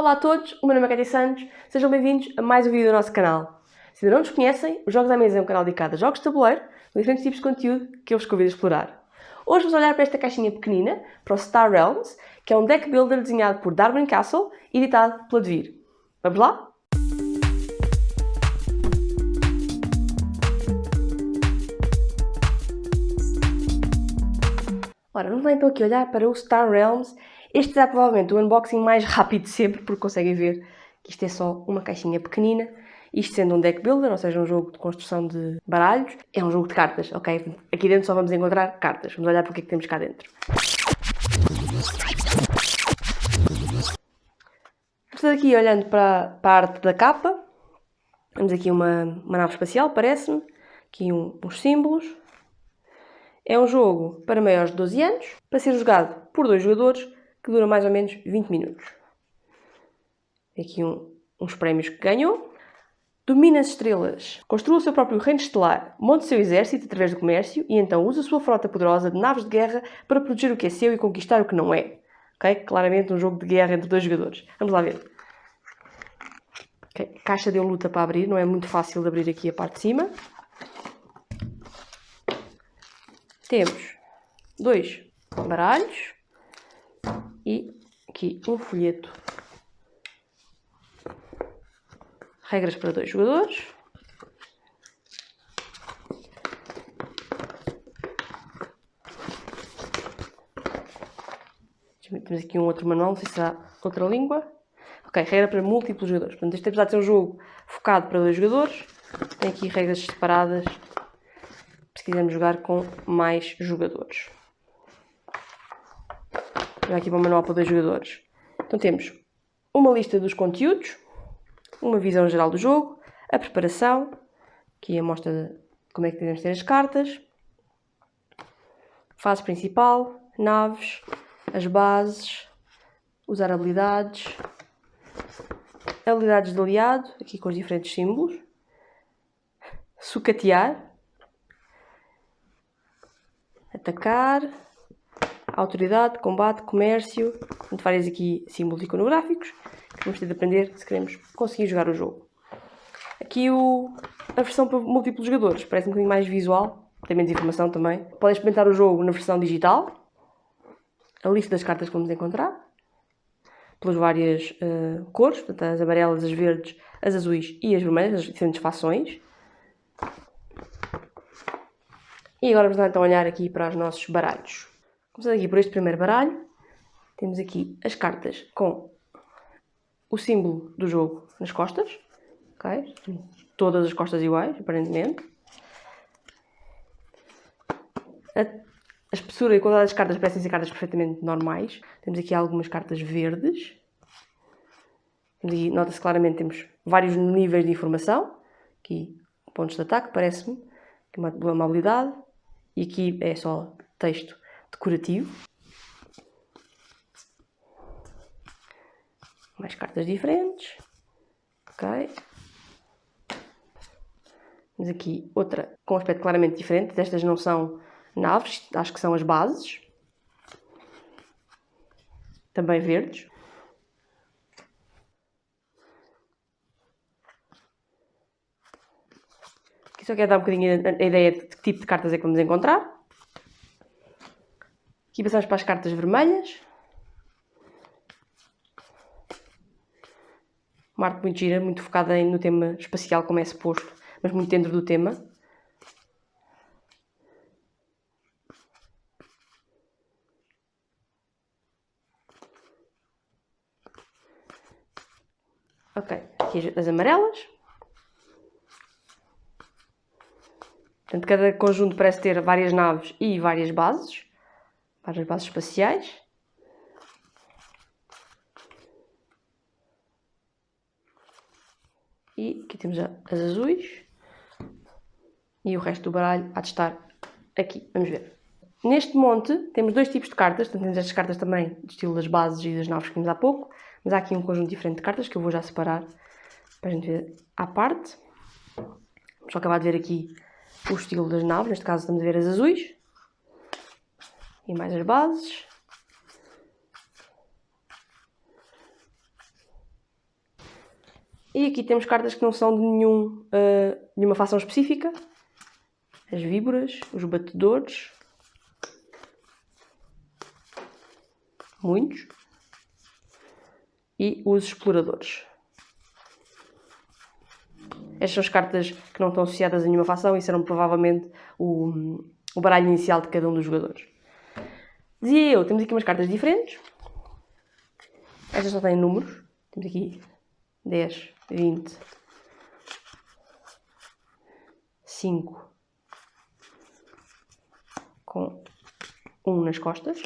Olá a todos, o meu nome é Cátia Santos, sejam bem-vindos a mais um vídeo do nosso canal. Se ainda não nos conhecem, o Jogos à Mesa é um canal dedicado a jogos de tabuleiro, com diferentes tipos de conteúdo que eu vos convido a explorar. Hoje vamos olhar para esta caixinha pequenina, para o Star Realms, que é um deck builder desenhado por Darwin Castle e editado pela Devir. Vamos lá? Ora, vamos lá então aqui olhar para o Star Realms. Este será provavelmente o unboxing mais rápido de sempre, porque conseguem ver que isto é só uma caixinha pequenina. Isto sendo um deck builder, ou seja, um jogo de construção de baralhos, é um jogo de cartas, ok? Aqui dentro só vamos encontrar cartas. Vamos olhar para o que é que temos cá dentro. Estou aqui olhando para a arte da capa. Temos aqui uma nave espacial, parece-me. Aqui uns símbolos. É um jogo para maiores de 12 anos, para ser jogado por 2 jogadores, que dura mais ou menos 20 minutos. Aqui uns prémios que ganhou. Domina as estrelas. Construa o seu próprio reino estelar. Monte o seu exército através do comércio e então usa a sua frota poderosa de naves de guerra para proteger o que é seu e conquistar o que não é. Okay? Claramente um jogo de guerra entre 2 jogadores. Vamos lá ver. Okay. A caixa deu luta para abrir, não é muito fácil de abrir aqui a parte de cima. Temos 2 baralhos e aqui um folheto. Regras para 2 jogadores. Temos aqui um outro manual, não sei se há outra língua. Ok, regra para múltiplos jogadores. Portanto, este apesar de ser um jogo focado para 2 jogadores, tem aqui regras separadas se quisermos jogar com mais jogadores. Vou aqui para o manual para 2 jogadores. Então temos uma lista dos conteúdos, uma visão geral do jogo, a preparação, aqui a mostra de como é que devemos ter as cartas, fase principal, naves, as bases, usar habilidades de aliado, aqui com os diferentes símbolos, sucatear, atacar, autoridade, combate, comércio, portanto, vários aqui símbolos iconográficos que vamos ter de aprender se queremos conseguir jogar o jogo. Aqui a versão para múltiplos jogadores, parece um bocadinho mais visual, tem menos informação também. Podem experimentar o jogo na versão digital, a lista das cartas que vamos encontrar, pelas várias cores, portanto, as amarelas, as verdes, as azuis e as vermelhas, as diferentes fações. E agora vamos então olhar aqui para os nossos baralhos. Começando aqui por este primeiro baralho, temos aqui as cartas com o símbolo do jogo nas costas, okay? Todas as costas iguais, aparentemente. A espessura e a qualidade das cartas parecem ser cartas perfeitamente normais. Temos aqui algumas cartas verdes. Nota-se claramente que temos vários níveis de informação. Aqui pontos de ataque, parece-me, uma habilidade. E aqui é só texto decorativo. Mais cartas diferentes. Ok. Temos aqui outra com um aspecto claramente diferente. Estas não são naves, acho que são as bases. Também verdes. Aqui só quero dar um bocadinho a ideia de que tipo de cartas é que vamos encontrar. Aqui passamos para as cartas vermelhas. Uma arte muito gira, muito focada no tema espacial, como é suposto, mas muito dentro do tema. Ok, aqui as amarelas. Portanto, cada conjunto parece ter várias naves e várias bases espaciais. E aqui temos as azuis. E o resto do baralho há de estar aqui. Vamos ver. Neste monte temos 2 tipos de cartas. Portanto, temos estas cartas também do estilo das bases e das naves que vimos há pouco. Mas há aqui um conjunto diferente de cartas que eu vou já separar para a gente ver à parte. Vamos só acabar de ver aqui o estilo das naves. Neste caso estamos a ver as azuis. E mais as bases. E aqui temos cartas que não são de nenhuma facção específica. As víboras, os batedores. Muitos. E os exploradores. Estas são as cartas que não estão associadas a nenhuma facção e serão provavelmente o baralho inicial de cada um dos jogadores. Dizia eu, temos aqui umas cartas diferentes. Estas só têm números. Temos aqui 10, 20, 5, com 1 nas costas.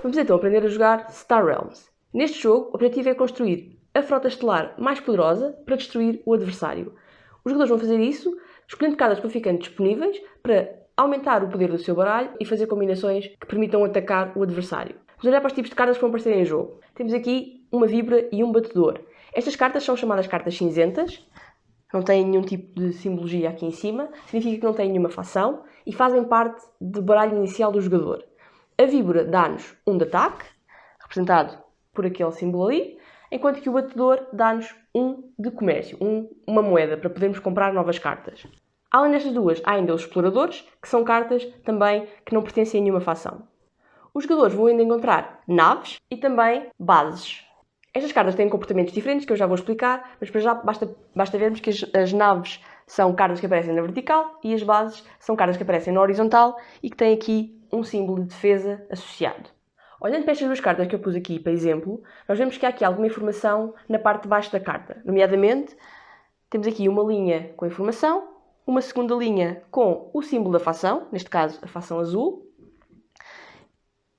Vamos então aprender a jogar Star Realms. Neste jogo, o objetivo é construir a frota estelar mais poderosa para destruir o adversário. Os jogadores vão fazer isso escolhendo cartas qualificantes disponíveis para aumentar o poder do seu baralho e fazer combinações que permitam atacar o adversário. Vamos olhar para os tipos de cartas que vão aparecer em jogo. Temos aqui uma vibra e um batedor. Estas cartas são chamadas cartas cinzentas, não têm nenhum tipo de simbologia aqui em cima, significa que não têm nenhuma facção e fazem parte do baralho inicial do jogador. A vibra dá-nos 1 de ataque, representado por aquele símbolo ali, enquanto que o batedor dá-nos 1 de comércio, uma moeda, para podermos comprar novas cartas. Além destas duas, há ainda os exploradores, que são cartas também que não pertencem a nenhuma facção. Os jogadores vão ainda encontrar naves e também bases. Estas cartas têm comportamentos diferentes, que eu já vou explicar, mas para já basta vermos que as naves são cartas que aparecem na vertical e as bases são cartas que aparecem na horizontal e que têm aqui um símbolo de defesa associado. Olhando para estas duas cartas que eu pus aqui, para exemplo, nós vemos que há aqui alguma informação na parte de baixo da carta. Nomeadamente, temos aqui uma linha com a informação, uma segunda linha com o símbolo da facção, neste caso a facção azul,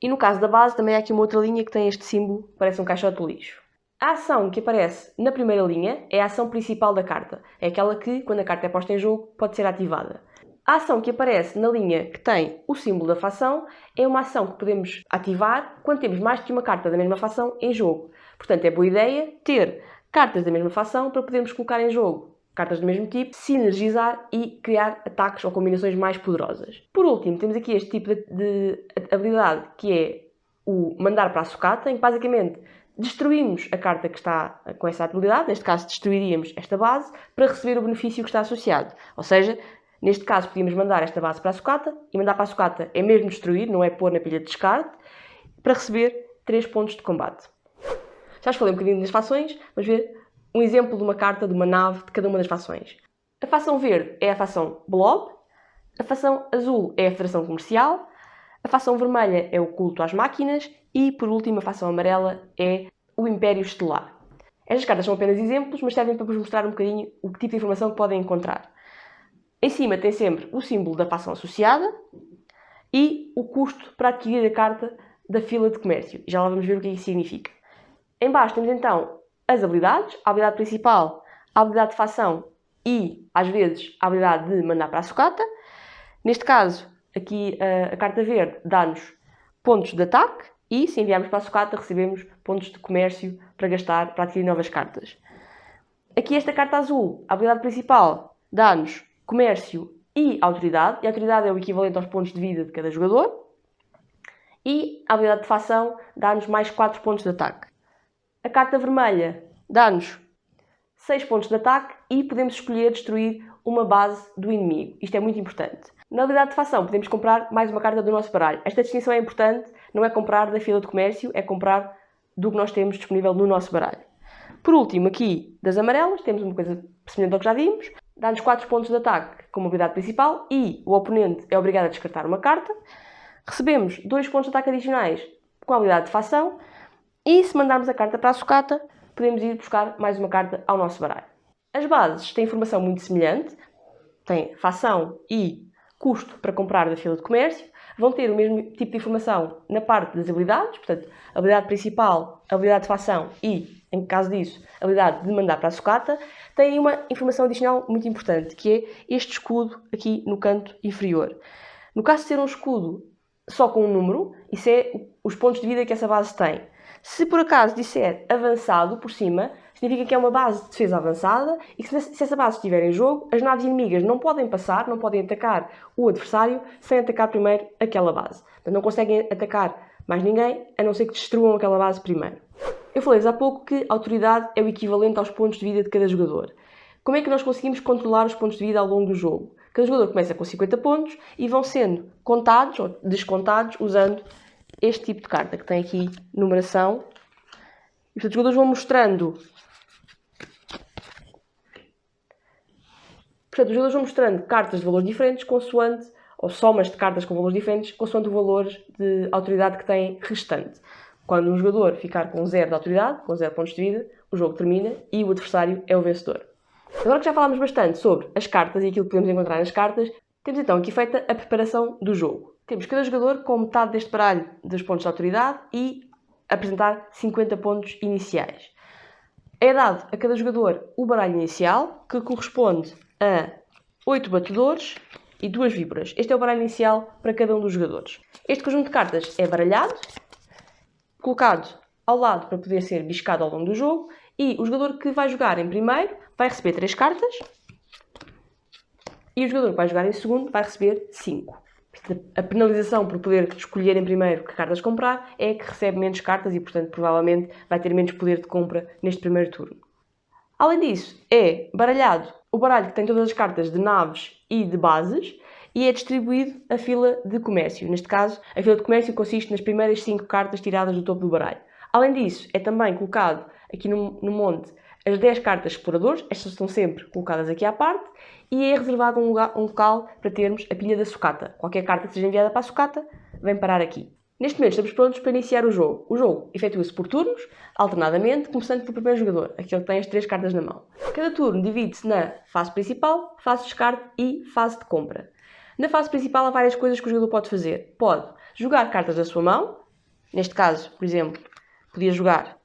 e no caso da base também há aqui uma outra linha que tem este símbolo, parece um caixote de lixo. A ação que aparece na primeira linha é a ação principal da carta. É aquela que, quando a carta é posta em jogo, pode ser ativada. A ação que aparece na linha que tem o símbolo da facção é uma ação que podemos ativar quando temos mais do que uma carta da mesma facção em jogo. Portanto, é boa ideia ter cartas da mesma facção para podermos colocar em jogo cartas do mesmo tipo, sinergizar e criar ataques ou combinações mais poderosas. Por último, temos aqui este tipo de habilidade que é o mandar para a sucata, em que basicamente destruímos a carta que está com essa habilidade, neste caso destruiríamos esta base, para receber o benefício que está associado. Ou seja, neste caso podíamos mandar esta base para a sucata, e mandar para a sucata é mesmo destruir, não é pôr na pilha de descarte, para receber 3 pontos de combate. Já vos falei um bocadinho das fações, vamos ver um exemplo de uma carta de uma nave de cada uma das fações. A fação verde é a fação Blob, a fação azul é a Federação Comercial, a fação vermelha é o culto às máquinas e, por último, a fação amarela é o Império Estelar. Estas cartas são apenas exemplos, mas servem para vos mostrar um bocadinho o tipo de informação que podem encontrar. Em cima tem sempre o símbolo da fação associada e o custo para adquirir a carta da fila de comércio. Já lá vamos ver o que isso significa. Em baixo temos então as habilidades, a habilidade principal, a habilidade de fação e, às vezes, a habilidade de mandar para a sucata. Neste caso, aqui a carta verde dá-nos pontos de ataque e, se enviarmos para a sucata, recebemos pontos de comércio para gastar, para adquirir novas cartas. Aqui esta carta azul, a habilidade principal, dá-nos comércio e autoridade a autoridade é o equivalente aos pontos de vida de cada jogador. E a habilidade de fação dá-nos mais 4 pontos de ataque. A carta vermelha dá-nos 6 pontos de ataque e podemos escolher destruir uma base do inimigo. Isto é muito importante. Na habilidade de fação podemos comprar mais uma carta do nosso baralho. Esta distinção é importante, não é comprar da fila de comércio, é comprar do que nós temos disponível no nosso baralho. Por último, aqui das amarelas, temos uma coisa semelhante ao que já vimos. Dá-nos 4 pontos de ataque como habilidade principal e o oponente é obrigado a descartar uma carta. Recebemos 2 pontos de ataque adicionais com a habilidade de fação. E se mandarmos a carta para a sucata, podemos ir buscar mais uma carta ao nosso baralho. As bases têm informação muito semelhante, têm fação e custo para comprar da fila de comércio, vão ter o mesmo tipo de informação na parte das habilidades, portanto, a habilidade principal, a habilidade de fação e, em caso disso, a habilidade de mandar para a sucata, têm uma informação adicional muito importante, que é este escudo aqui no canto inferior. No caso de ser um escudo só com um número, isso é os pontos de vida que essa base tem. Se por acaso disser avançado por cima, significa que é uma base de defesa avançada e que se essa base estiver em jogo, as naves inimigas não podem passar, não podem atacar o adversário sem atacar primeiro aquela base. Portanto, não conseguem atacar mais ninguém, a não ser que destruam aquela base primeiro. Eu falei-vos há pouco que a autoridade é o equivalente aos pontos de vida de cada jogador. Como é que nós conseguimos controlar os pontos de vida ao longo do jogo? Cada jogador começa com 50 pontos e vão sendo contados ou descontados usando este tipo de carta, que tem aqui numeração. E, portanto, os jogadores vão mostrando... Portanto, os jogadores vão mostrando cartas de valores diferentes consoante, ou somas de cartas com valores diferentes, consoante o valor de autoridade que têm restante. Quando um jogador ficar com 0 de autoridade, com 0 pontos de vida, o jogo termina e o adversário é o vencedor. Agora que já falámos bastante sobre as cartas e aquilo que podemos encontrar nas cartas, temos então aqui feita a preparação do jogo. Temos cada jogador com metade deste baralho dos pontos de autoridade e apresentar 50 pontos iniciais. É dado a cada jogador o baralho inicial, que corresponde a 8 batedores e 2 víboras. Este é o baralho inicial para cada um dos jogadores. Este conjunto de cartas é baralhado, colocado ao lado para poder ser biscado ao longo do jogo, e o jogador que vai jogar em primeiro vai receber 3 cartas e o jogador que vai jogar em segundo vai receber 5. A penalização por poder escolher em primeiro que cartas comprar é que recebe menos cartas e, portanto, provavelmente vai ter menos poder de compra neste primeiro turno. Além disso, é baralhado o baralho que tem todas as cartas de naves e de bases e é distribuído a fila de comércio. Neste caso, a fila de comércio consiste nas primeiras 5 cartas tiradas do topo do baralho. Além disso, é também colocado aqui no monte as 10 cartas exploradores, estas estão sempre colocadas aqui à parte, e é reservado um local para termos a pilha da sucata. Qualquer carta que seja enviada para a sucata vem parar aqui. Neste momento estamos prontos para iniciar o jogo. O jogo efetua-se por turnos, alternadamente, começando pelo primeiro jogador, aquele que tem as 3 cartas na mão. Cada turno divide-se na fase principal, fase de descarte e fase de compra. Na fase principal há várias coisas que o jogador pode fazer. Pode jogar cartas da sua mão, neste caso, por exemplo, podia jogar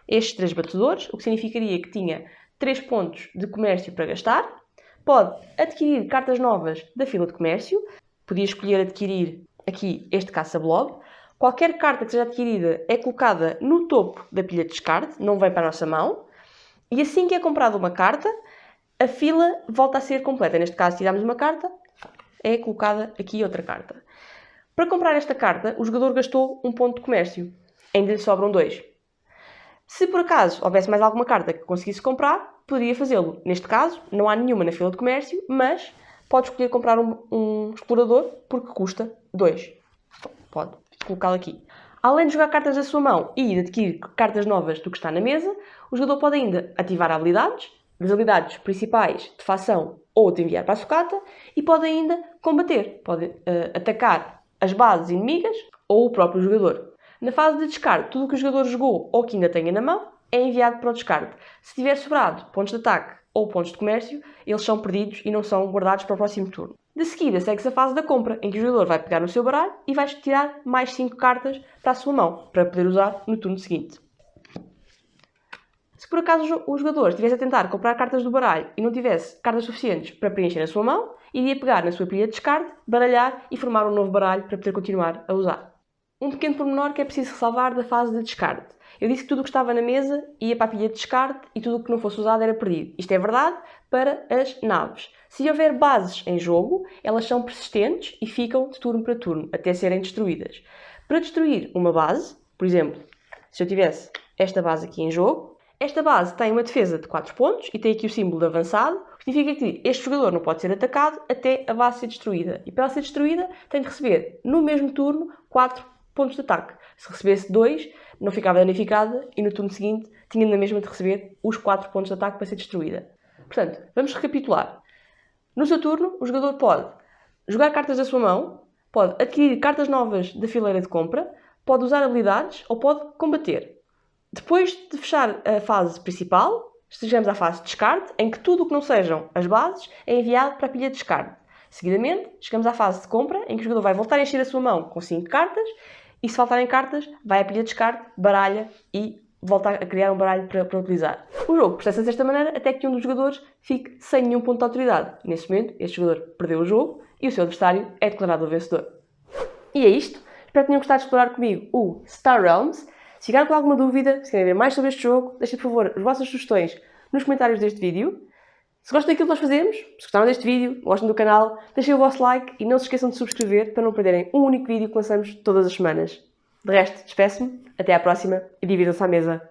estes 3 batedores, o que significaria que tinha 3 pontos de comércio para gastar. Pode adquirir cartas novas da fila de comércio, podia escolher adquirir aqui este caça-blob. Qualquer carta que seja adquirida é colocada no topo da pilha de descarte, não vem para a nossa mão. E assim que é comprada uma carta, a fila volta a ser completa. Neste caso, tiramos uma carta, é colocada aqui outra carta. Para comprar esta carta, o jogador gastou um ponto de comércio. Ainda lhe sobram 2. Se por acaso houvesse mais alguma carta que conseguisse comprar, poderia fazê-lo. Neste caso, não há nenhuma na fila de comércio, mas pode escolher comprar um explorador porque custa 2. Pode colocá-lo aqui. Além de jogar cartas da sua mão e de adquirir cartas novas do que está na mesa, o jogador pode ainda ativar habilidades, das habilidades principais de facção ou de enviar para a sucata, e pode ainda combater. Pode atacar as bases inimigas ou o próprio jogador. Na fase de descarte, tudo o que o jogador jogou ou que ainda tenha na mão é enviado para o descarte. Se tiver sobrado pontos de ataque ou pontos de comércio, eles são perdidos e não são guardados para o próximo turno. De seguida, segue-se a fase da compra, em que o jogador vai pegar no seu baralho e vai tirar mais 5 cartas para a sua mão, para poder usar no turno seguinte. Se por acaso o jogador estivesse a tentar comprar cartas do baralho e não tivesse cartas suficientes para preencher a sua mão, iria pegar na sua pilha de descarte, baralhar e formar um novo baralho para poder continuar a usar. Um pequeno pormenor que é preciso ressalvar da fase de descarte. Eu disse que tudo o que estava na mesa ia para a pilha de descarte e tudo o que não fosse usado era perdido. Isto é verdade para as naves. Se houver bases em jogo, elas são persistentes e ficam de turno para turno, até serem destruídas. Para destruir uma base, por exemplo, se eu tivesse esta base aqui em jogo, esta base tem uma defesa de 4 pontos e tem aqui o símbolo de avançado, o que significa que este jogador não pode ser atacado até a base ser destruída. E para ela ser destruída, tem de receber no mesmo turno 4 pontos de ataque. Se recebesse 2, não ficava danificada e no turno seguinte tinha na mesma de receber os 4 pontos de ataque para ser destruída. Portanto, vamos recapitular. No seu turno, o jogador pode jogar cartas da sua mão, pode adquirir cartas novas da fileira de compra, pode usar habilidades ou pode combater. Depois de fechar a fase principal, chegamos à fase de descarte, em que tudo o que não sejam as bases é enviado para a pilha de descarte. Seguidamente, chegamos à fase de compra, em que o jogador vai voltar a encher a sua mão com 5 cartas, e se faltarem cartas, vai à pilha de descarte, baralha e volta a criar um baralho para utilizar. O jogo processa-se desta maneira até que um dos jogadores fique sem nenhum ponto de autoridade. Nesse momento, este jogador perdeu o jogo e o seu adversário é declarado o vencedor. E é isto. Espero que tenham gostado de explorar comigo o Star Realms. Se ficaram com alguma dúvida, se querem ver mais sobre este jogo, deixem por favor as vossas sugestões nos comentários deste vídeo. Se gostam daquilo que nós fazemos, se gostaram deste vídeo, gostam do canal, deixem o vosso like e não se esqueçam de subscrever para não perderem um único vídeo que lançamos todas as semanas. De resto, despeço-me, até à próxima e dividam-se à mesa.